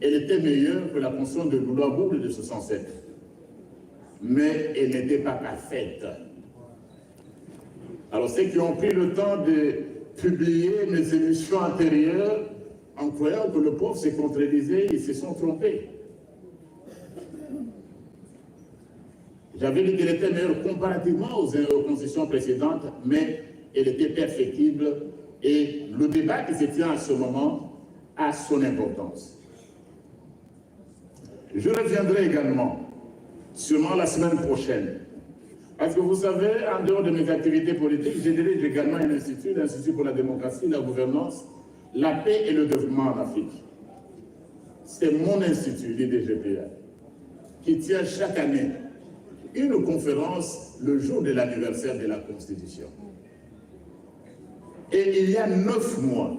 elle était meilleure que la Constitution de Louabourg de 67. Mais elle n'était pas parfaite. Alors ceux qui ont pris le temps de publier mes émissions antérieures, en croyant que le pauvre s'est contredisait, ils se sont trompés. J'avais dit qu'elle était meilleure comparativement aux constitutions précédentes, mais elle était perfectible et le débat qui se tient à ce moment a son importance. Je reviendrai également, sûrement la semaine prochaine, parce que vous savez, en dehors de mes activités politiques, je dirige également un institut, l'Institut pour la démocratie, la gouvernance, la paix et le développement en Afrique. C'est mon institut, l'IDGPA, qui tient chaque année une conférence le jour de l'anniversaire de la Constitution. Et il y a 9 mois,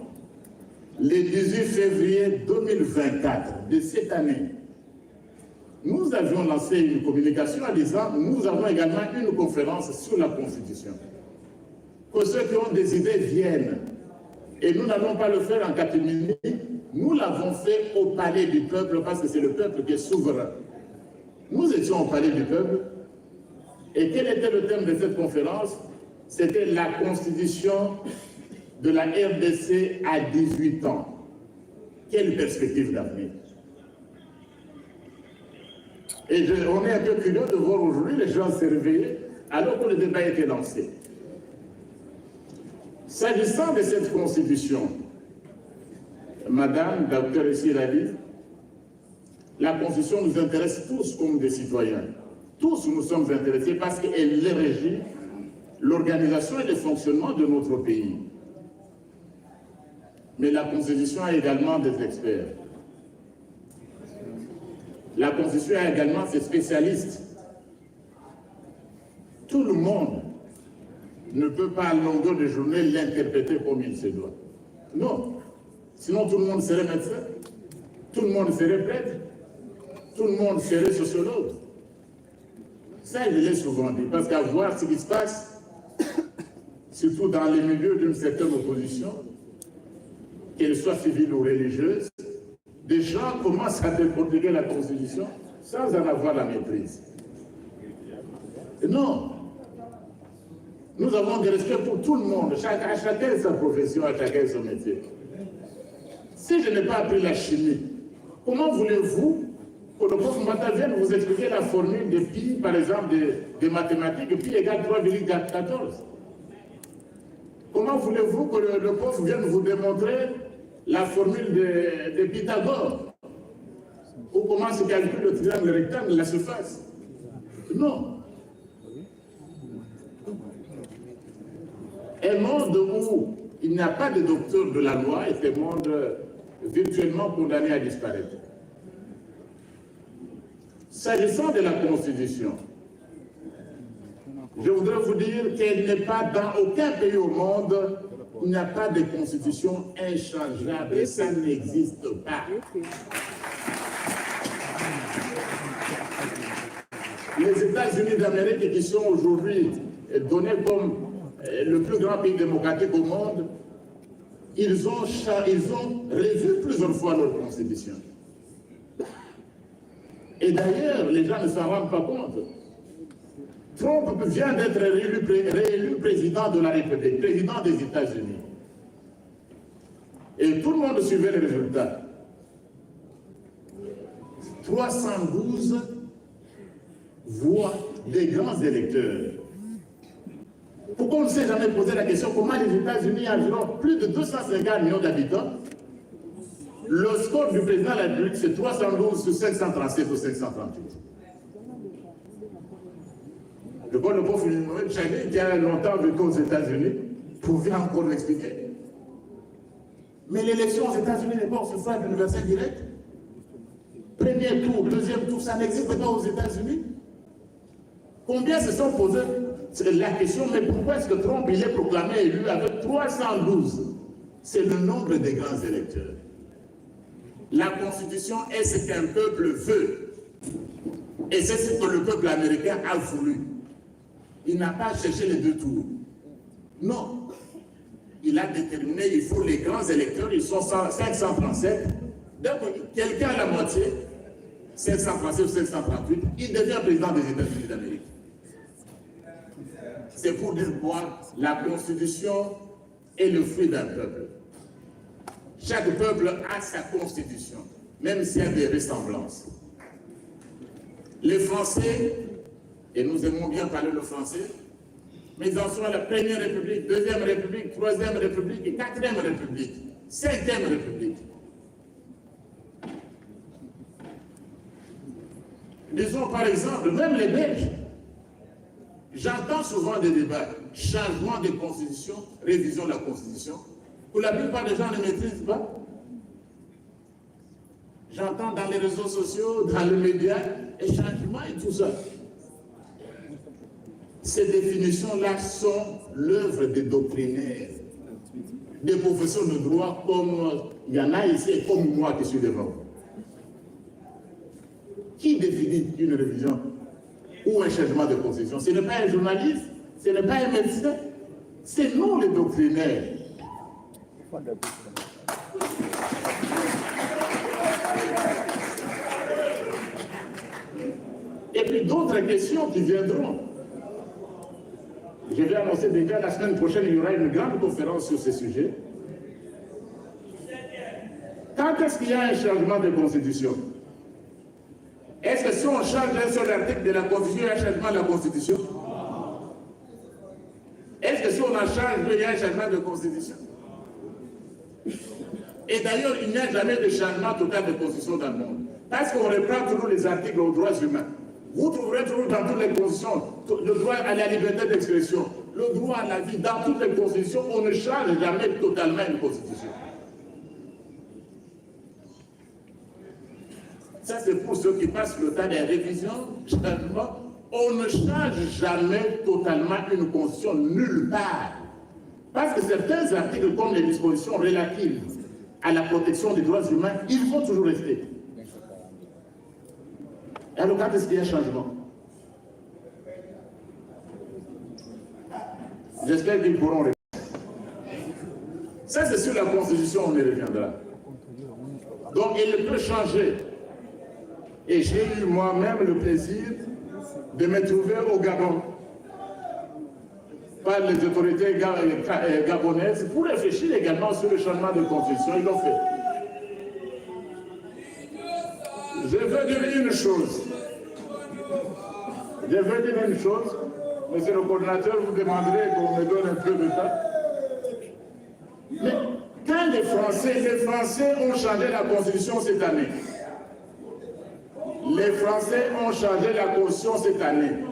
le 18 février 2024 de cette année, nous avions lancé une communication en disant nous avons également une conférence sur la Constitution. Que ceux qui ont des idées viennent. Et nous n'allons pas le faire en catimini, nous l'avons fait au Palais du Peuple parce que c'est le peuple qui est souverain. Nous étions au Palais du Peuple et quel était le thème de cette conférence? C'était la Constitution de la RDC à 18 ans. Quelle perspective d'avenir? Et on est un peu curieux de voir aujourd'hui les gens se réveiller alors que le débat a été lancé. S'agissant de cette constitution, Madame, docteur ici l'a dit, la constitution nous intéresse tous comme des citoyens. Tous nous sommes intéressés parce qu'elle régit l'organisation et le fonctionnement de notre pays. Mais la constitution a également des experts. La Constitution a également ses spécialistes. Tout le monde ne peut pas à longueur de journée l'interpréter comme il se doit. Non. Sinon tout le monde serait médecin, tout le monde serait prêtre, tout le monde serait sociologue. Ça, je l'ai souvent dit, parce qu'à voir ce qui se passe, surtout dans les milieux d'une certaine opposition, qu'elle soit civile ou religieuse, des gens commencent à décortiquer la Constitution sans en avoir la maîtrise. Et non. Nous avons des respect pour tout le monde, à chacun sa profession, à chacun son métier. Si je n'ai pas appris la chimie, comment voulez-vous que le prof Mata vienne vous expliquer la formule de pi, par exemple, de mathématiques, pi égale 3,14? Comment voulez-vous que le prof vienne vous démontrer la formule de Pythagore, ou comment se calcule le triangle rectangle, la surface? Non. Un monde où il n'y a pas de docteur de la loi est un monde virtuellement condamné à disparaître. S'agissant de la Constitution, je voudrais vous dire qu'elle n'est pas dans aucun pays au monde. Il n'y a pas de constitution inchangeable, ça n'existe pas. Les États-Unis d'Amérique qui sont aujourd'hui donnés comme le plus grand pays démocratique au monde, ils ont revu plusieurs fois leur constitution. Et d'ailleurs, les gens ne s'en rendent pas compte. Trump vient d'être réélu président de la République, président des États-Unis. Et tout le monde suivait les résultats. 312 voix des grands électeurs. Pourquoi on ne s'est jamais posé la question comment les États-Unis, environ plus de 250 millions d'habitants, le score du président de la République, c'est 312 sur 537 ou 538. Je vois le prof Mohamed Chagui, qui a longtemps vécu aux États-Unis, pouvait encore l'expliquer. Mais l'élection aux États-Unis n'est pas au suffrage universel direct. Premier tour, deuxième tour, ça n'existe pas aux États-Unis. Combien se sont posés la question, mais pourquoi est-ce que Trump il est proclamé élu avec 312? C'est le nombre des grands électeurs. La Constitution est ce qu'un peuple veut. Et c'est ce que le peuple américain a voulu. Il n'a pas cherché les deux tours. Non. Il a déterminé, il faut les grands électeurs, ils sont 537, Donc, quelqu'un à la moitié, 737 ou 738, il devient président des États-Unis d'Amérique. C'est pour dire quoi? La Constitution est le fruit d'un peuple. Chaque peuple a sa Constitution, même s'il y a des ressemblances. Les Français, et nous aimons bien parler le français, mais ils en sont à la Première République, Deuxième République, Troisième République et Quatrième République, Cinquième République. Disons par exemple, même les Belges, j'entends souvent des débats, changement de constitution, révision de la constitution, que la plupart des gens ne maîtrisent pas. J'entends dans les réseaux sociaux, dans les médias, et changement et tout ça. Ces définitions-là sont l'œuvre des doctrinaires, des professeurs de droit comme il y en a ici et comme moi qui suis devant. Qui définit une révision ou un changement de constitution? Ce n'est pas un journaliste, ce n'est pas un médecin, c'est nous les doctrinaires. Et puis d'autres questions qui viendront. Je vais annoncer déjà la semaine prochaine, il y aura une grande conférence sur ce sujet. Quand est-ce qu'il y a un changement de constitution? Est-ce que si on change un seul article de la Constitution, il y a un changement de la Constitution? Est-ce que si on en change deux, il y a un changement de Constitution? Et d'ailleurs, il n'y a jamais de changement total de Constitution dans le monde. Parce qu'on reprend toujours les articles aux droits humains. Vous trouverez toujours dans toutes les constitutions le droit à la liberté d'expression, le droit à la vie. Dans toutes les constitutions, on ne change jamais totalement une constitution. Ça, c'est pour ceux qui passent le temps des révisions, changement. On ne change jamais totalement une constitution nulle part. Parce que certains articles, comme les dispositions relatives à la protection des droits humains, ils vont toujours rester. Alors, quand est-ce qu'il y a un changement? J'espère qu'ils pourront répondre. Ça, c'est sur la Constitution, on y reviendra. Donc, il peut changer. Et j'ai eu moi-même le plaisir de me trouver au Gabon par les autorités gabonaises pour réfléchir également sur le changement de constitution. Ils l'ont fait. Je veux dire une chose. Monsieur le coordinateur, vous demanderez qu'on me donne un peu de temps. Mais quand les Français ont changé la Constitution cette année, les Français ont changé la Constitution cette année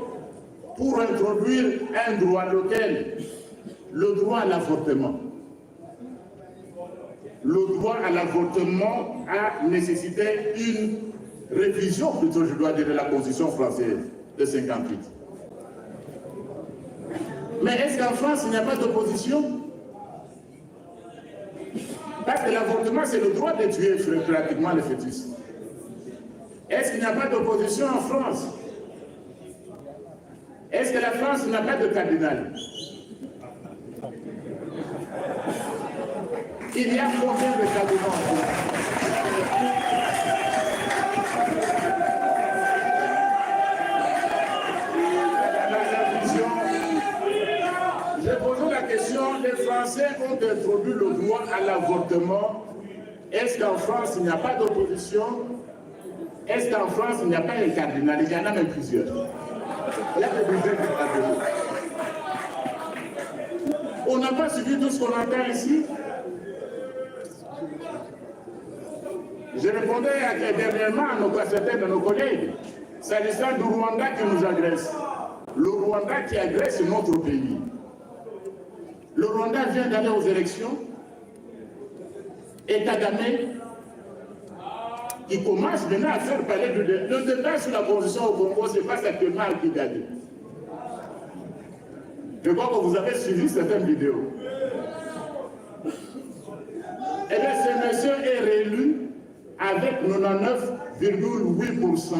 pour introduire un droit lequel, le droit à l'avortement. Le droit à l'avortement a nécessité une révision, plutôt je dois dire, de la Constitution française de 58. Mais est-ce qu'en France, il n'y a pas d'opposition? Parce que l'avortement, c'est le droit de tuer pratiquement le fœtus. Est-ce qu'il n'y a pas d'opposition en France? Est-ce que la France n'a pas de cardinal? Il y a combien de cardinaux en France? J'ai posé la question, les Français ont introduit le droit à l'avortement. Est-ce qu'en France, il n'y a pas d'opposition? Est-ce qu'en France, il n'y a pas un cardinal? Il y en a même plusieurs. Il y a des dizaines de cardinaux. On n'a pas suivi tout ce qu'on entend ici. Je répondais dernièrement à certains de nos collègues, s'agissant du Rwanda qui nous agresse. Le Rwanda qui agresse notre pays. Le Rwanda vient d'aller aux élections et Kagame, qui commence maintenant à faire parler le débat sur la position au Congo, se passe actuellement à Kigali. Je crois que vous avez suivi certaines vidéos. Eh bien, ce monsieur est réélu avec 99,8%.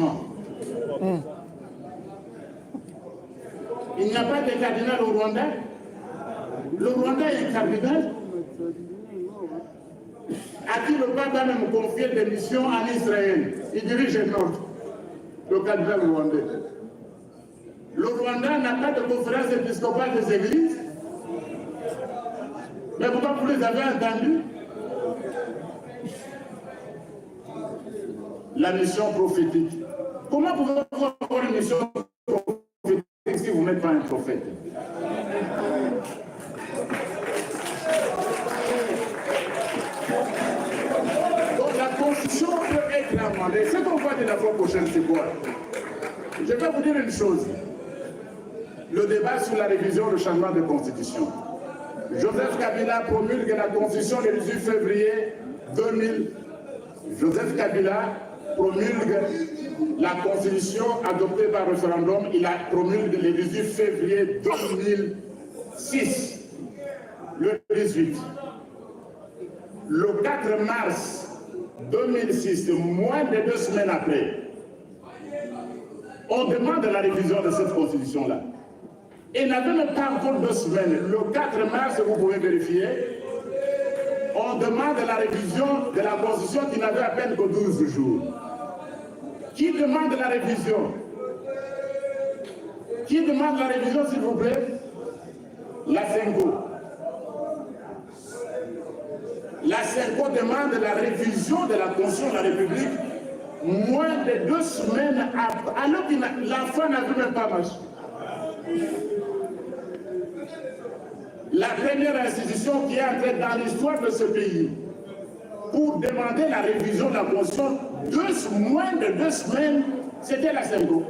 Il n'y a pas de cardinal au Rwanda. Le Rwanda est cardinal. à qui le pape a même confié des missions en Israël. Il dirige un autre, le cardinal rwandais. Le Rwanda n'a pas de conférence épiscopale des églises. Mais pourquoi vous les avez entendus? La mission prophétique. Comment pouvez-vous avoir une mission prophétique si vous n'êtes pas un prophète? Donc la constitution peut être amendée. Ce qu'on va dire la fois prochaine, c'est quoi? Je vais vous dire une chose. Le débat sur la révision du changement de constitution. Joseph Kabila promulgue la constitution le 18 février 2000. Joseph Kabila promulgue la constitution adoptée par référendum. Il a promulgué le 18 février 2006. Le 18. Le 4 mars 2006, moins de 2 semaines après, on demande la révision de cette constitution-là. Et il n'avait même pas encore 2 semaines. Le 4 mars, vous pouvez vérifier, on demande la révision de la Constitution qui n'avait à peine que 12 jours. Qui demande la révision? Qui demande la révision, s'il vous plaît? La CENCO. La CENCO demande la révision de la Constitution de la République moins de 2 semaines après, alors que l'enfant n'avait même pas marché. La première institution qui est entrée dans l'histoire de ce pays pour demander la révision de la Constitution, moins de 2 semaines, c'était la CENCO.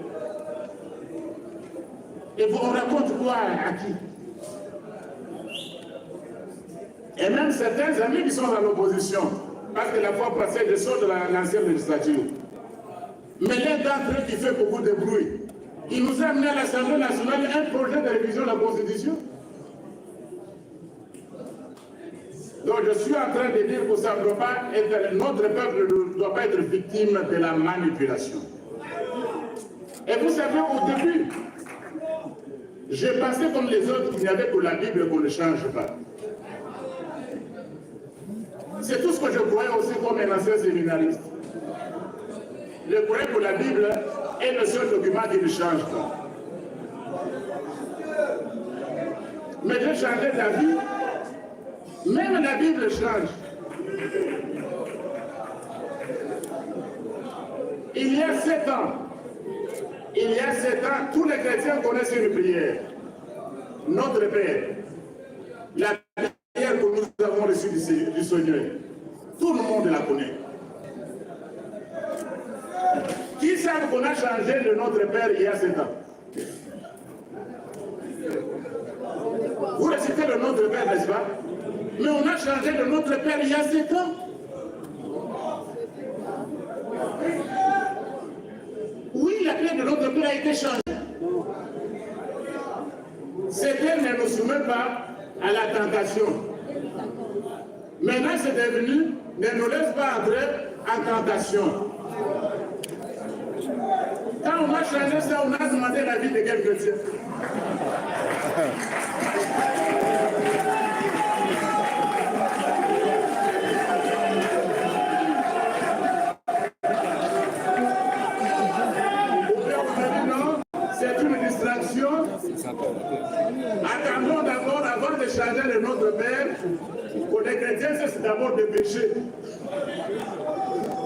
Et on raconte quoi à qui? Et même certains amis qui sont dans l'opposition, parce que la fois passée, je sors de l'ancienne législature. Mais l'un d'entre eux qui fait beaucoup de bruit, il nous a amené à l'Assemblée nationale un projet de révision de la Constitution. Donc je suis en train de dire que ça ne doit pas être, notre peuple ne doit pas être victime de la manipulation. Et vous savez, au début, j'ai pensé comme les autres qu'il n'y avait que la Bible qu'on ne change pas. C'est tout ce que je croyais aussi comme un ancien séminariste. Je croyais que la Bible est le seul document qui ne change pas. Mais j'ai changé d'avis. Même la Bible change. Il y a 7 ans, tous les chrétiens connaissent une prière. Notre Père. La prière que nous avons reçue du Seigneur. Tout le monde la connaît. Qui savent qu'on a changé de notre Père il y a 7 ans? Vous récitez le Notre Père, n'est-ce pas? Mais on a changé de notre Père il y a 7 ans. Oui, la prière de notre Père a été changée. C'était ne nous soumet pas à la tentation. Maintenant, c'est devenu ne nous laisse pas entrer en tentation. Quand on a changé ça, on a demandé l'avis de quel chrétien. C'est une distraction. Attendons d'abord, avant de changer le Notre Père, pour les chrétiens, c'est d'abord de pécher.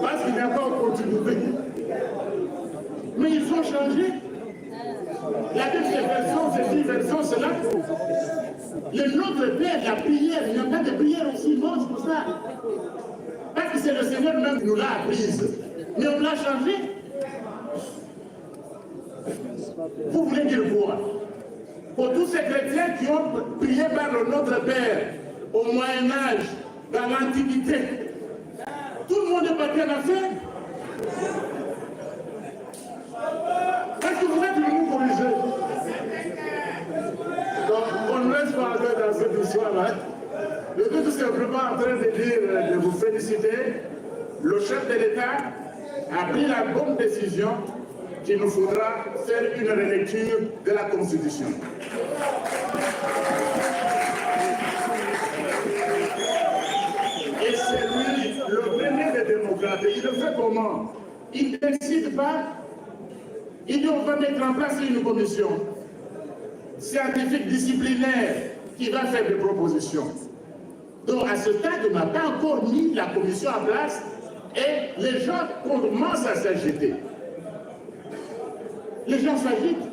Parce qu'il n'y a pas de continuité. Mais il faut changer. La Bible, c'est version, ceci, version, cela. Le Notre Père, la prière, il n'y a pas de prière aussi, non, c'est pour ça. Parce que c'est le Seigneur même qui nous l'a apprise. Mais on l'a changé. Vous voulez dire quoi? Pour tous ces chrétiens qui ont prié par le Notre Père au Moyen-Âge, dans l'Antiquité, tout le monde est parti en affaire. Est-ce que vous êtes venu nous corriger? Donc, on ne laisse pas entrer dans cette histoire-là. Le but, c'est simplement en train de dire, de vous féliciter. Le chef de l'État a pris la bonne décision qu'il nous faudra faire une relecture de la Constitution. Et c'est lui pays. Il le fait comment? Il ne décide pas. Il dit on va mettre en place une commission scientifique disciplinaire qui va faire des propositions. Donc à ce stade, on n'a pas encore mis la commission en place et les gens commencent à s'agiter. Les gens s'agitent.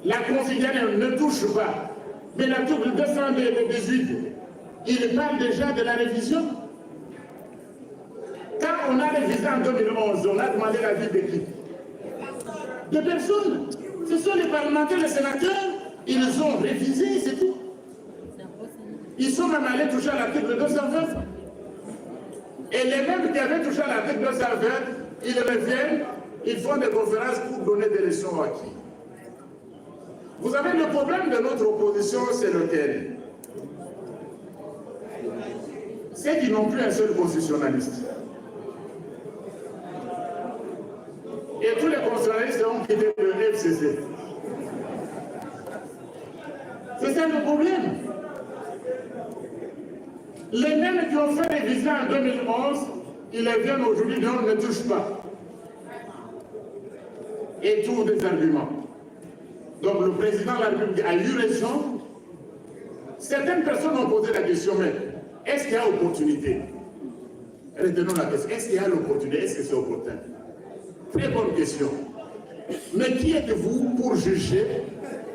La Constitution ne touche pas. Mais l'article 218, il parle déjà de la révision. Quand on a révisé en 2011, on a demandé l'avis de qui? De personnes. Ce sont les parlementaires, les sénateurs, ils ont révisé, c'est tout. Ils sont même allés toucher à l'article 220. Et les mêmes qui avaient touché à l'article 220, ils reviennent, ils font des conférences pour donner des leçons à qui? Vous savez, le problème de notre opposition, c'est lequel? C'est qu'ils n'ont plus un seul constitutionnaliste. Et tous les constitutionnalistes ont quitté le FCC. C'est ça le problème. Les mêmes qui ont fait réviser en 2011, ils viennent aujourd'hui, non, on ne touche pas. Et trouvent des arguments. Donc le président de la République a eu raison. Certaines personnes ont posé la question, mais est-ce qu'il y a opportunité? Retenons la question, est-ce qu'il y a l'opportunité? Est-ce que c'est opportun? Très bonne question. Mais qui êtes-vous pour juger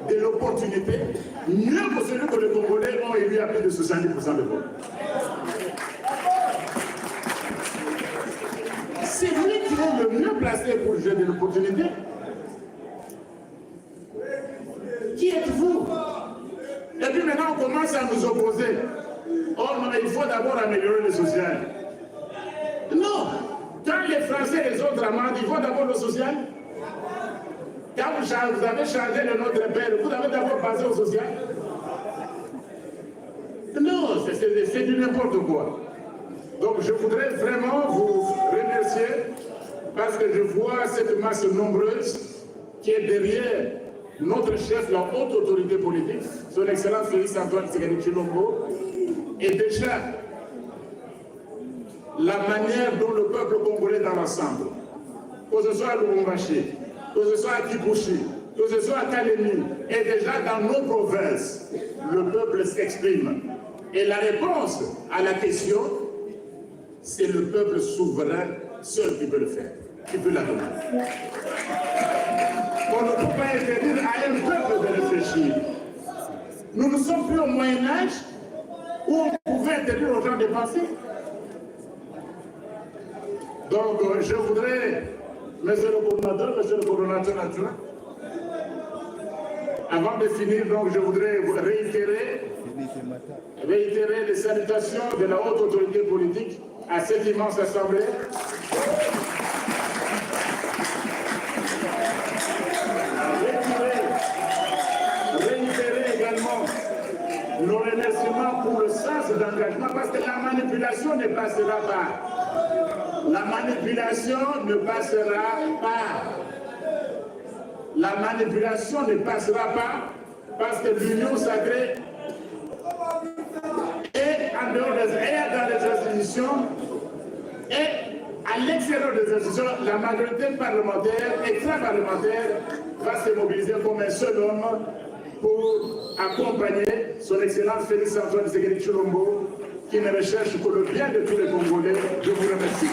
de l'opportunité mieux que celui que les Congolais ont élu à plus de 70% de vote? C'est lui qui est le mieux placé pour juger de l'opportunité. Qui êtes-vous? Et puis maintenant, on commence à nous opposer. Oh non, il faut d'abord améliorer le social. Non. Quand les Français et les autres amendent, ils vont d'abord le social. Quand vous avez changé le nom de père, vous avez d'abord passé au social. Non, c'est du n'importe quoi. Donc je voudrais vraiment vous remercier parce que je vois cette masse nombreuse qui est derrière notre chef, la haute autorité politique, son Excellence Félix Antoine Tshisekedi Tshilombo, et déjà la manière dont le peuple congolais dans l'ensemble, que ce soit à Lubumbashi, que ce soit à Kipushi, que ce soit à Kalemi, et déjà dans nos provinces, le peuple s'exprime. Et la réponse à la question, c'est le peuple souverain seul qui peut le faire, qui peut la donner. On ne peut pas interdire à un peuple de réfléchir. Nous ne sommes plus au Moyen-Âge où on pouvait interdire aux gens de penser. Donc, je voudrais, monsieur le coordonnateur adjoint, avant de finir, donc, je voudrais vous réitérer les salutations de la haute autorité politique à cette immense assemblée. Réitérer également nos remerciements pour le sens d'engagement, parce que la manipulation ne passera pas. La manipulation ne passera pas. La manipulation ne passera pas parce que l'union sacrée est en dehors dans les institutions et à l'extérieur des institutions, la majorité parlementaire, extra-parlementaire, va se mobiliser comme un seul homme pour accompagner son Excellence Félix Antoine Tshisekedi Tshilombo qui ne recherche que le bien de tous les Congolais. Je vous remercie.